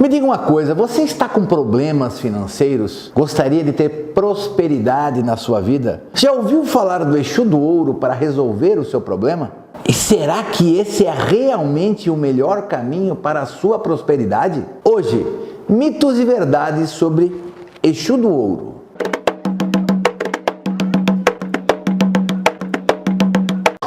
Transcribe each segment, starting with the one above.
Me diga uma coisa, você está com problemas financeiros? Gostaria de ter prosperidade na sua vida? Já ouviu falar do Exu do Ouro para resolver o seu problema? E será que esse é realmente o melhor caminho para a sua prosperidade? Hoje, mitos e verdades sobre Exu do Ouro.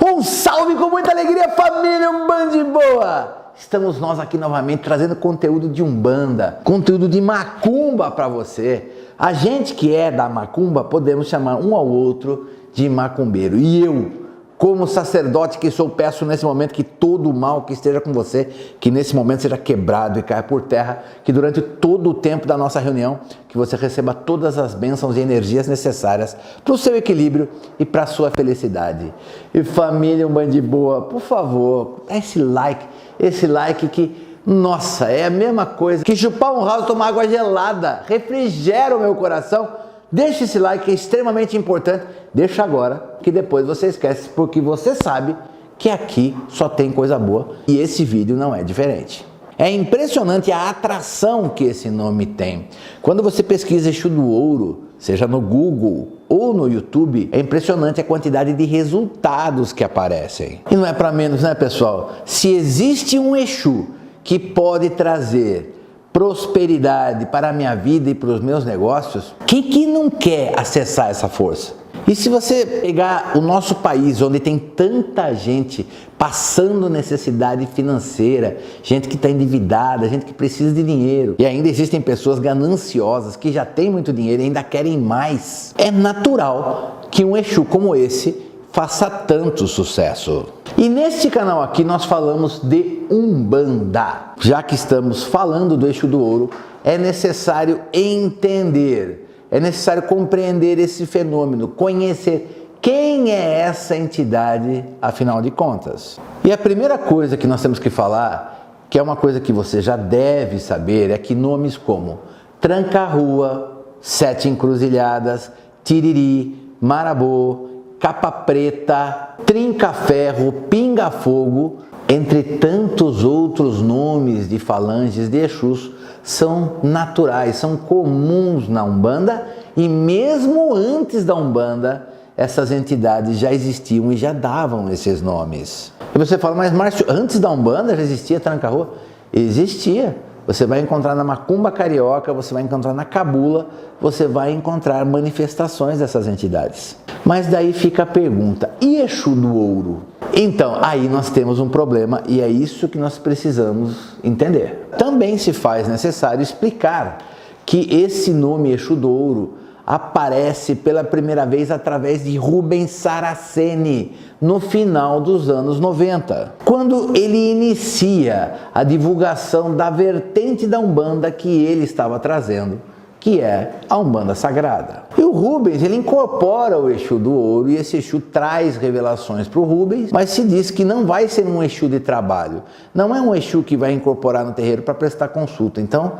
Um salve com muita alegria, família Umbanda Boa! Estamos nós aqui novamente trazendo conteúdo de Umbanda, conteúdo de Macumba para você. A gente que é da Macumba, podemos chamar um ao outro de macumbeiro. E eu, como sacerdote que sou, peço nesse momento que todo o mal que esteja com você, que nesse momento seja quebrado e caia por terra, que durante todo o tempo da nossa reunião, que você receba todas as bênçãos e energias necessárias para o seu equilíbrio e para a sua felicidade. E família Umbanda Boa, por favor, dá esse like que, nossa, é a mesma coisa que chupar um ralo e tomar água gelada, refrigera o meu coração. Deixa esse like, que é extremamente importante. Deixa agora, que depois você esquece, porque você sabe que aqui só tem coisa boa e esse vídeo não é diferente. É impressionante a atração que esse nome tem. Quando você pesquisa Exu do Ouro, seja no Google ou no YouTube, é impressionante a quantidade de resultados que aparecem. E não é para menos, né, pessoal? Se existe um Exu que pode trazer prosperidade para a minha vida e para os meus negócios, quem que não quer acessar essa força? E se você pegar o nosso país, onde tem tanta gente passando necessidade financeira, gente que está endividada, gente que precisa de dinheiro, e ainda existem pessoas gananciosas que já têm muito dinheiro e ainda querem mais, é natural que um Exu como esse faça tanto sucesso. E neste canal aqui nós falamos de Umbanda. Já que estamos falando do Exu do Ouro, é necessário entender, é necessário compreender esse fenômeno, conhecer quem é essa entidade, afinal de contas. E a primeira coisa que nós temos que falar, que é uma coisa que você já deve saber, é que nomes como Tranca-Rua, Sete Encruzilhadas, Tiriri, Marabô, Capa Preta, Trinca-Ferro, Pinga-Fogo, entre tantos outros nomes de falanges de Exus, são naturais, são comuns na Umbanda, e mesmo antes da Umbanda, essas entidades já existiam e já davam esses nomes. E você fala, mas Márcio, antes da Umbanda já existia Tranca-Rua? Existia. Você vai encontrar na Macumba Carioca, você vai encontrar na Cabula, você vai encontrar manifestações dessas entidades. Mas daí fica a pergunta, e Exu do Ouro? Então, aí nós temos um problema e é isso que nós precisamos entender. Também se faz necessário explicar que esse nome Exu do Ouro aparece pela primeira vez através de Rubens Saraceni, no final dos anos 90, quando ele inicia a divulgação da vertente da Umbanda que ele estava trazendo, que é a Umbanda Sagrada. E o Rubens, ele incorpora o Exu do Ouro e esse Exu traz revelações para o Rubens, mas se diz que não vai ser um Exu de trabalho, não é um Exu que vai incorporar no terreiro para prestar consulta. Então,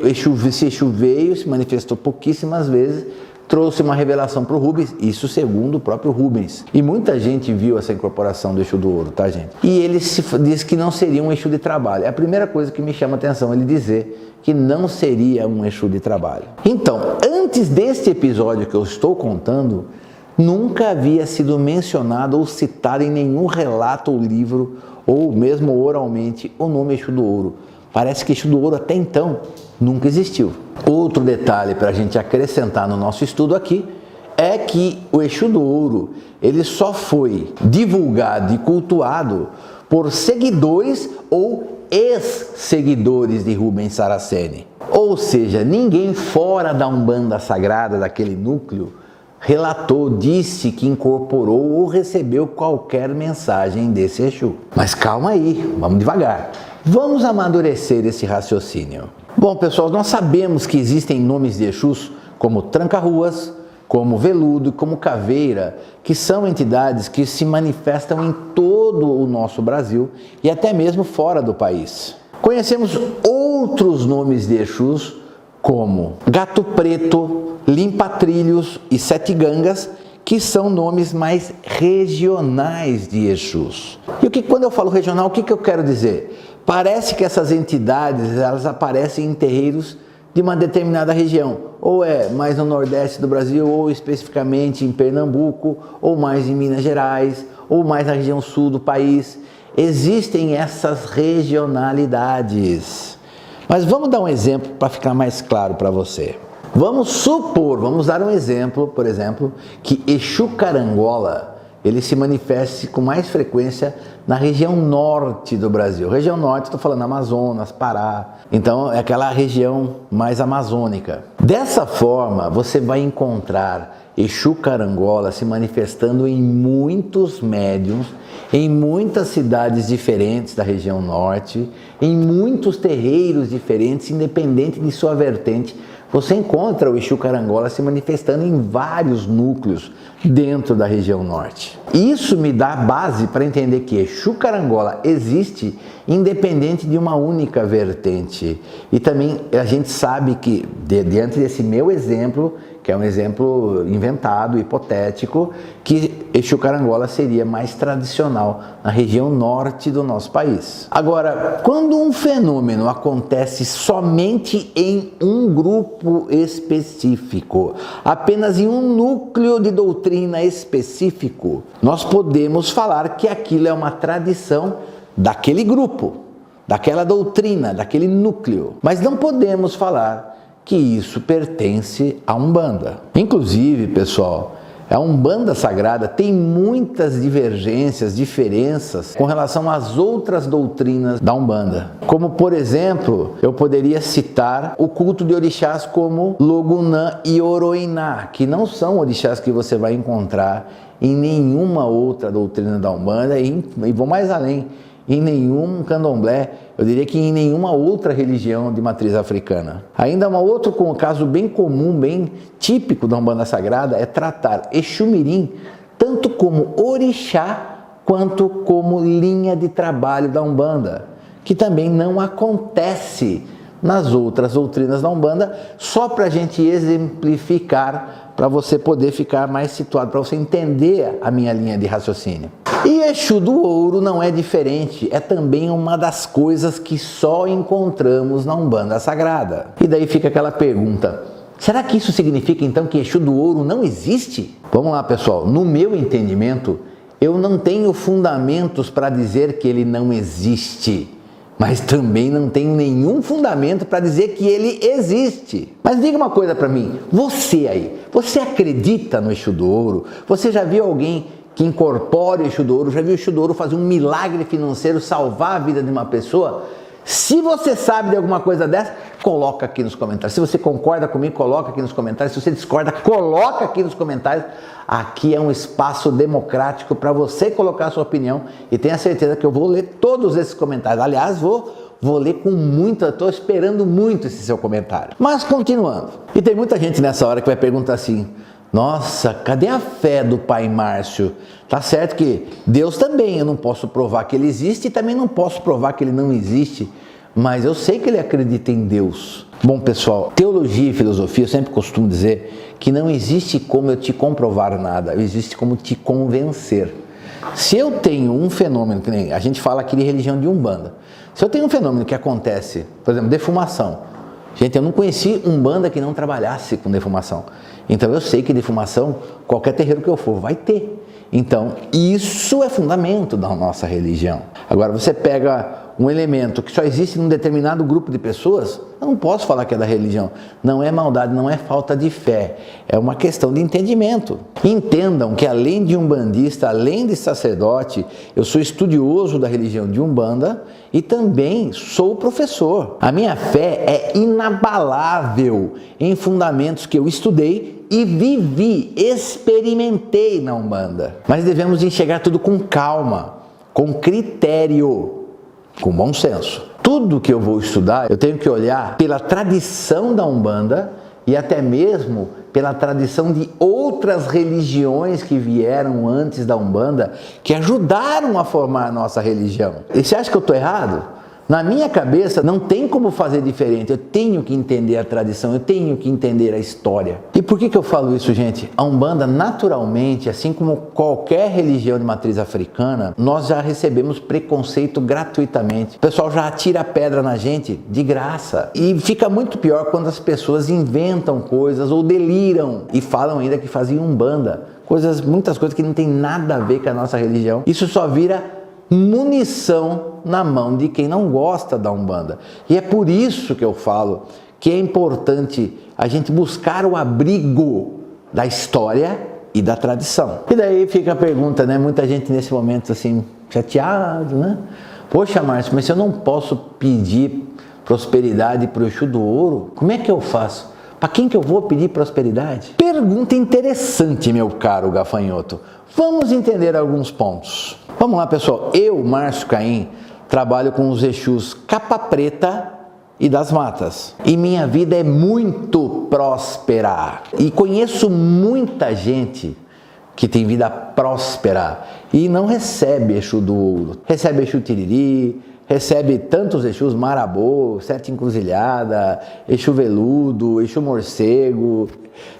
esse Exu veio, se manifestou pouquíssimas vezes, trouxe uma revelação para o Rubens, isso segundo o próprio Rubens. E muita gente viu essa incorporação do Exu do Ouro, tá, gente? E ele diz que não seria um Exu de trabalho. É a primeira coisa que me chama a atenção, ele dizer que não seria um Exu de trabalho. Então, antes deste episódio que eu estou contando, nunca havia sido mencionado ou citado em nenhum relato ou livro, ou mesmo oralmente, o nome Exu do Ouro. Parece que Exu do Ouro até então nunca existiu. Outro detalhe para a gente acrescentar no nosso estudo aqui é que o Exu do Ouro ele só foi divulgado e cultuado por seguidores ou ex-seguidores de Rubens Saraceni. Ou seja, ninguém fora da Umbanda Sagrada, daquele núcleo, relatou, disse que incorporou ou recebeu qualquer mensagem desse Exu. Mas calma aí, vamos devagar. Vamos amadurecer esse raciocínio. Bom, pessoal, nós sabemos que existem nomes de Exus como Tranca-Ruas, como Veludo, como Caveira, que são entidades que se manifestam em todo o nosso Brasil e até mesmo fora do país. Conhecemos outros nomes de Exus como Gato Preto, Limpa-Trilhos e Sete Gangas, que são nomes mais regionais de Exus. E quando eu falo regional, o que eu quero dizer? Parece que essas entidades, elas aparecem em terreiros de uma determinada região, ou é mais no Nordeste do Brasil, ou especificamente em Pernambuco, ou mais em Minas Gerais, ou mais na região sul do país. Existem essas regionalidades. Mas vamos dar um exemplo para ficar mais claro para você. Vamos dar um exemplo, por exemplo, que Exu Carangola, ele se manifeste com mais frequência na região norte do Brasil. Região norte, estou falando Amazonas, Pará. Então, é aquela região mais amazônica. Dessa forma, você vai encontrar Exu Carangola se manifestando em muitos médiuns, em muitas cidades diferentes da região norte, em muitos terreiros diferentes, independente de sua vertente. Você encontra o Exu Carangola se manifestando em vários núcleos dentro da região norte. Isso me dá base para entender que Exu Carangola existe independente de uma única vertente. E também a gente sabe que, diante desse meu exemplo, que é um exemplo inventado, hipotético, que Exu Carangola seria mais tradicional na região norte do nosso país. Agora, quando um fenômeno acontece somente em um grupo específico, apenas em um núcleo de doutrina específico, nós podemos falar que aquilo é uma tradição daquele grupo, daquela doutrina, daquele núcleo. Mas não podemos falar que isso pertence à Umbanda. Inclusive, pessoal, a Umbanda Sagrada tem muitas divergências, diferenças com relação às outras doutrinas da Umbanda. Como, por exemplo, eu poderia citar o culto de orixás como Logunã e Oroiná, que não são orixás que você vai encontrar em nenhuma outra doutrina da Umbanda e vou mais além, em nenhum candomblé, eu diria que em nenhuma outra religião de matriz africana. Ainda um outro caso bem comum, bem típico da Umbanda Sagrada é tratar Exu Mirim tanto como orixá quanto como linha de trabalho da Umbanda, que também não acontece nas outras doutrinas da Umbanda, só para a gente exemplificar, para você poder ficar mais situado, para você entender a minha linha de raciocínio. E Exu do Ouro não é diferente, é também uma das coisas que só encontramos na Umbanda Sagrada. E daí fica aquela pergunta, será que isso significa então que Exu do Ouro não existe? Vamos lá, pessoal, no meu entendimento, eu não tenho fundamentos para dizer que ele não existe, mas também não tenho nenhum fundamento para dizer que ele existe. Mas diga uma coisa para mim, você aí, você acredita no Exu do Ouro? Você já viu alguém que incorpore o Exu do Ouro? Já viu o Exu do Ouro fazer um milagre financeiro, salvar a vida de uma pessoa? Se você sabe de alguma coisa dessa, coloca aqui nos comentários. Se você concorda comigo, coloca aqui nos comentários. Se você discorda, coloca aqui nos comentários. Aqui é um espaço democrático para você colocar a sua opinião e tenha certeza que eu vou ler todos esses comentários. Aliás, vou ler com muita, estou esperando muito esse seu comentário. Mas continuando. E tem muita gente nessa hora que vai perguntar assim, nossa, cadê a fé do Pai Márcio? Tá certo que Deus também, eu não posso provar que ele existe e também não posso provar que ele não existe, mas eu sei que ele acredita em Deus. Bom, pessoal, teologia e filosofia, eu sempre costumo dizer que não existe como eu te comprovar nada, existe como te convencer. Se eu tenho um fenômeno, que nem a gente fala aqui de religião de Umbanda, se eu tenho um fenômeno que acontece, por exemplo, defumação. Gente, eu não conheci Umbanda que não trabalhasse com defumação. Então eu sei que defumação, qualquer terreiro que eu for, vai ter. Então, isso é fundamento da nossa religião. Agora, você pega um elemento que só existe num determinado grupo de pessoas, eu não posso falar que é da religião. Não é maldade, não é falta de fé. É uma questão de entendimento. Entendam que além de umbandista, além de sacerdote, eu sou estudioso da religião de Umbanda e também sou professor. A minha fé é inabalável em fundamentos que eu estudei e vivi, experimentei na Umbanda. Mas devemos enxergar tudo com calma, com critério, com bom senso. Tudo que eu vou estudar, eu tenho que olhar pela tradição da Umbanda e até mesmo pela tradição de outras religiões que vieram antes da Umbanda, que ajudaram a formar a nossa religião. E você acha que eu estou errado? Na minha cabeça não tem como fazer diferente, eu tenho que entender a tradição, eu tenho que entender a história. E por que eu falo isso, gente? A Umbanda, naturalmente, assim como qualquer religião de matriz africana, nós já recebemos preconceito gratuitamente. O pessoal já atira pedra na gente de graça. E fica muito pior quando as pessoas inventam coisas ou deliram e falam ainda que faziam Umbanda. Muitas coisas que não tem nada a ver com a nossa religião. Isso só vira munição na mão de quem não gosta da Umbanda. E é por isso que eu falo que é importante a gente buscar o abrigo da história e da tradição. E daí fica a pergunta, né? Muita gente nesse momento assim, chateado, né? Poxa, Márcio, mas se eu não posso pedir prosperidade para o Exu do Ouro, como é que eu faço? Para quem que eu vou pedir prosperidade? Pergunta interessante, meu caro gafanhoto. Vamos entender alguns pontos. Vamos lá, pessoal. Eu, Márcio Caim, trabalho com os Exus Capa Preta e das Matas. E minha vida é muito próspera. E conheço muita gente que tem vida próspera e não recebe Exu do Ouro. Recebe Exu Tiriri, recebe tantos Exus, Marabô, Sete Encruzilhada, Exu Veludo, Exu Morcego,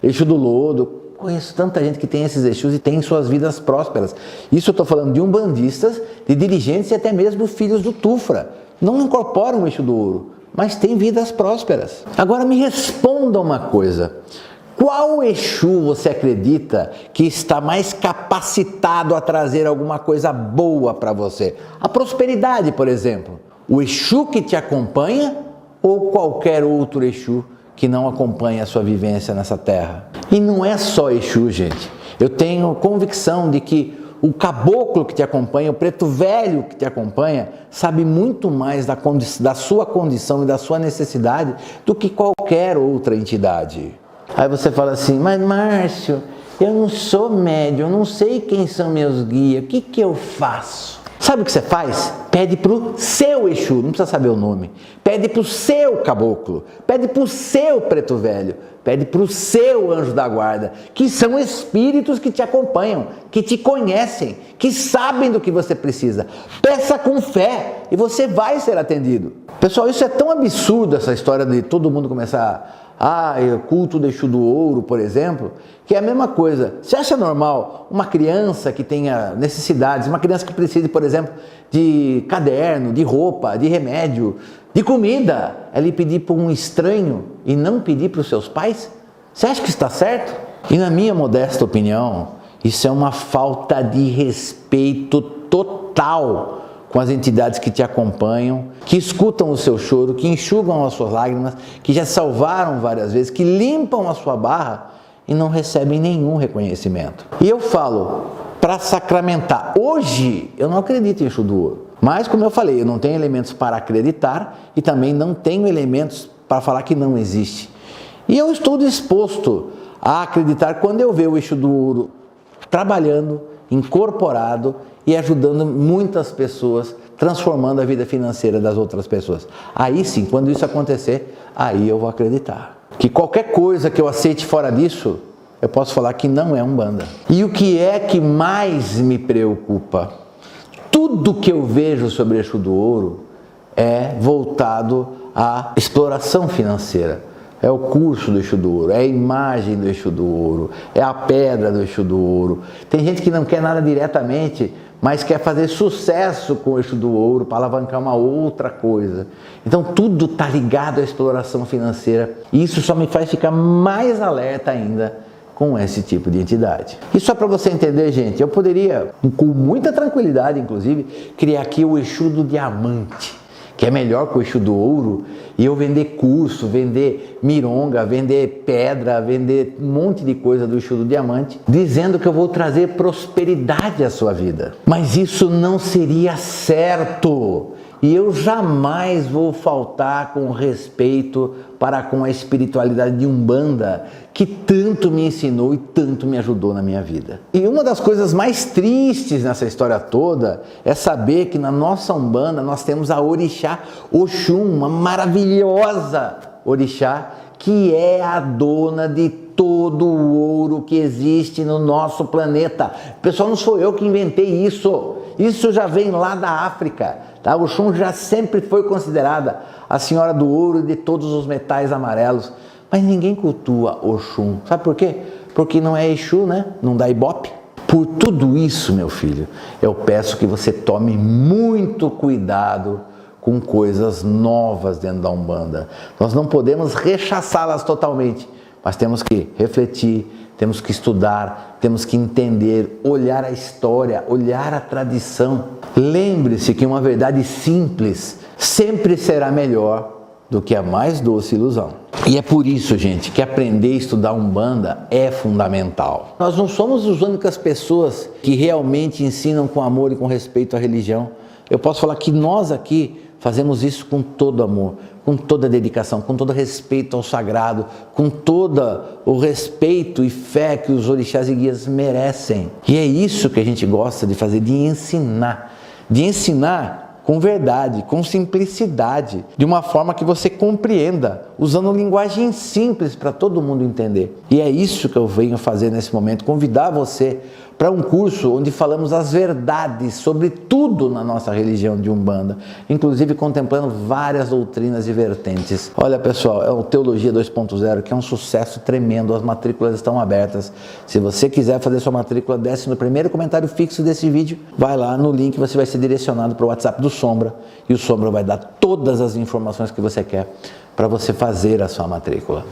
Exu do Lodo. Conheço tanta gente que tem esses Exus e tem suas vidas prósperas. Isso eu estou falando de umbandistas, de dirigentes e até mesmo filhos do Tufra. Não incorporam o Exu do Ouro, mas têm vidas prósperas. Agora me responda uma coisa. Qual Exu você acredita que está mais capacitado a trazer alguma coisa boa para você? A prosperidade, por exemplo. O Exu que te acompanha ou qualquer outro Exu que não acompanha a sua vivência nessa terra? E não é só Exu, gente. Eu tenho convicção de que o caboclo que te acompanha, o preto velho que te acompanha, sabe muito mais da sua condição e da sua necessidade do que qualquer outra entidade. Aí você fala assim, mas Márcio, eu não sou médium, eu não sei quem são meus guias, o que eu faço? Sabe o que você faz? Pede para o seu Exu, não precisa saber o nome. Pede para o seu caboclo, pede para o seu preto velho, pede para o seu anjo da guarda, que são espíritos que te acompanham, que te conhecem, que sabem do que você precisa. Peça com fé e você vai ser atendido. Pessoal, isso é tão absurdo, essa história de todo mundo começar... culto do Exu do Ouro, por exemplo, que é a mesma coisa. Você acha normal uma criança que tenha necessidades, uma criança que precise, por exemplo, de caderno, de roupa, de remédio, de comida, ela pedir para um estranho e não pedir para os seus pais? Você acha que está certo? E na minha modesta opinião, isso é uma falta de respeito total com as entidades que te acompanham, que escutam o seu choro, que enxugam as suas lágrimas, que já salvaram várias vezes, que limpam a sua barra e não recebem nenhum reconhecimento. E eu falo, para sacramentar, hoje eu não acredito em Exu do Ouro, mas como eu falei, eu não tenho elementos para acreditar e também não tenho elementos para falar que não existe. E eu estou disposto a acreditar quando eu ver o Exu do Ouro trabalhando, incorporado e ajudando muitas pessoas, transformando a vida financeira das outras pessoas. Aí sim, quando isso acontecer, aí eu vou acreditar. Que qualquer coisa que eu aceite fora disso, eu posso falar que não é Umbanda. E o que é que mais me preocupa? Tudo que eu vejo sobre Exu do Ouro é voltado à exploração financeira. É o curso do Exu do Ouro, é a imagem do Exu do Ouro, é a pedra do Exu do Ouro. Tem gente que não quer nada diretamente, mas quer fazer sucesso com o Exu do Ouro para alavancar uma outra coisa. Então tudo está ligado à exploração financeira e isso só me faz ficar mais alerta ainda com esse tipo de entidade. E só para você entender, gente, eu poderia, com muita tranquilidade inclusive, criar aqui o Exu do Diamante, que é melhor que o Exu do Ouro, e eu vender curso, vender mironga, vender pedra, vender um monte de coisa do Exu do Diamante, dizendo que eu vou trazer prosperidade à sua vida. Mas isso não seria certo. E eu jamais vou faltar com respeito para com a espiritualidade de Umbanda, que tanto me ensinou e tanto me ajudou na minha vida. E uma das coisas mais tristes nessa história toda é saber que na nossa Umbanda nós temos a Orixá Oxum, uma maravilhosa Orixá, que é a dona de todo o ouro que existe no nosso planeta. Pessoal, não sou eu que inventei isso. Isso já vem lá da África. Tá? Oxum já sempre foi considerada a senhora do ouro e de todos os metais amarelos, mas ninguém cultua Oxum. Sabe por quê? Porque não é Exu, né? Não dá Ibope. Por tudo isso, meu filho, eu peço que você tome muito cuidado com coisas novas dentro da Umbanda. Nós não podemos rechaçá-las totalmente, mas temos que refletir, temos que estudar, temos que entender, olhar a história, olhar a tradição. Lembre-se que uma verdade simples sempre será melhor do que a mais doce ilusão. E é por isso, gente, que aprender a estudar Umbanda é fundamental. Nós não somos as únicas pessoas que realmente ensinam com amor e com respeito à religião. Eu posso falar que nós aqui fazemos isso com todo amor, com toda dedicação, com todo respeito ao sagrado, com todo o respeito e fé que os orixás e guias merecem. E é isso que a gente gosta de fazer, de ensinar com verdade, com simplicidade, de uma forma que você compreenda, usando linguagem simples para todo mundo entender. E é isso que eu venho fazer nesse momento, convidar você para um curso onde falamos as verdades sobre tudo na nossa religião de Umbanda, inclusive contemplando várias doutrinas e vertentes. Olha pessoal, é o Teologia 2.0, que é um sucesso tremendo, as matrículas estão abertas. Se você quiser fazer sua matrícula, desce no primeiro comentário fixo desse vídeo, vai lá no link, você vai ser direcionado para o WhatsApp do Sombra, e o Sombra vai dar todas as informações que você quer para você fazer a sua matrícula.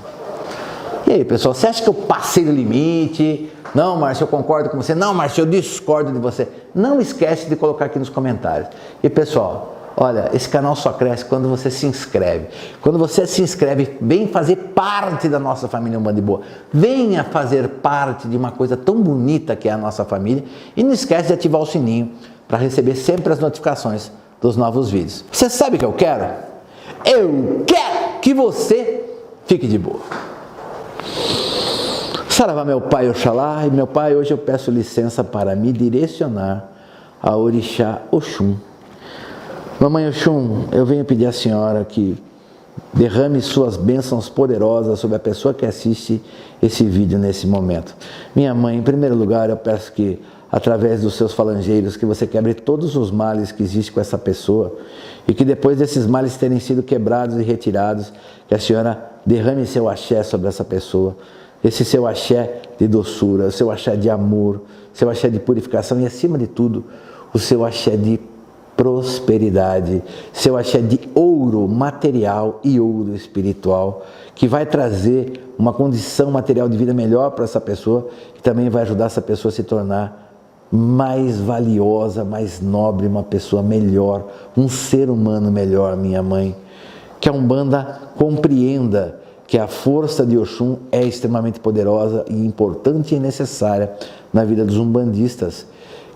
E aí pessoal, você acha que eu passei do limite? Não, Márcio, eu concordo com você. Não, Márcio, eu discordo de você. Não esquece de colocar aqui nos comentários. E pessoal, olha, esse canal só cresce quando você se inscreve. Quando você se inscreve, vem fazer parte da nossa família Umbanda de Boa. Venha fazer parte de uma coisa tão bonita que é a nossa família. E não esquece de ativar o sininho para receber sempre as notificações dos novos vídeos. Você sabe o que eu quero? Eu quero que você fique de boa. Saravá, meu pai Oxalá, e meu pai, hoje eu peço licença para me direcionar a orixá Oxum. Mamãe Oxum, eu venho pedir à senhora que derrame suas bênçãos poderosas sobre a pessoa que assiste esse vídeo nesse momento. Minha mãe, em primeiro lugar, eu peço que, através dos seus falangeiros, que você quebre todos os males que existem com essa pessoa e que depois desses males terem sido quebrados e retirados, que a senhora derrame seu axé sobre essa pessoa, esse seu axé de doçura, o seu axé de amor, o seu axé de purificação e, acima de tudo, o seu axé de prosperidade, seu axé de ouro material e ouro espiritual, que vai trazer uma condição material de vida melhor para essa pessoa e também vai ajudar essa pessoa a se tornar mais valiosa, mais nobre, uma pessoa melhor, um ser humano melhor, minha mãe. Que a Umbanda compreenda que a força de Oxum é extremamente poderosa e importante e necessária na vida dos umbandistas.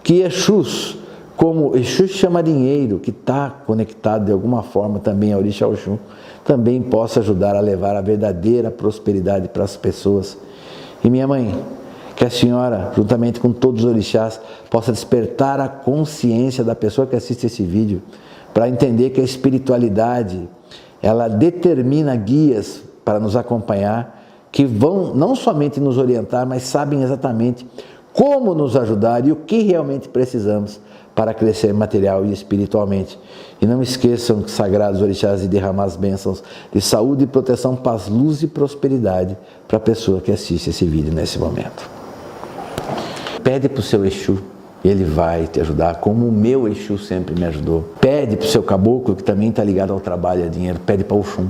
Que Exus, como Exu Chamarinheiro, que está conectado de alguma forma também ao orixá Oxum, também possa ajudar a levar a verdadeira prosperidade para as pessoas. E minha mãe, que a senhora, juntamente com todos os orixás, possa despertar a consciência da pessoa que assiste esse vídeo, para entender que a espiritualidade, ela determina guias para nos acompanhar, que vão não somente nos orientar, mas sabem exatamente como nos ajudar e o que realmente precisamos para crescer material e espiritualmente. E não esqueçam, sagrados orixás, de derramar as bênçãos de saúde e proteção, paz, luz e prosperidade para a pessoa que assiste esse vídeo nesse momento. Pede para o seu Exu, e ele vai te ajudar, como o meu Exu sempre me ajudou. Pede para o seu caboclo, que também está ligado ao trabalho e a dinheiro, pede para o Oxum.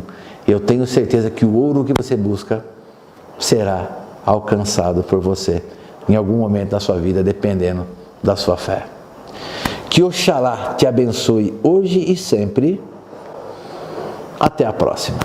Eu tenho certeza que o ouro que você busca será alcançado por você em algum momento da sua vida, dependendo da sua fé. Que Oxalá te abençoe hoje e sempre. Até a próxima.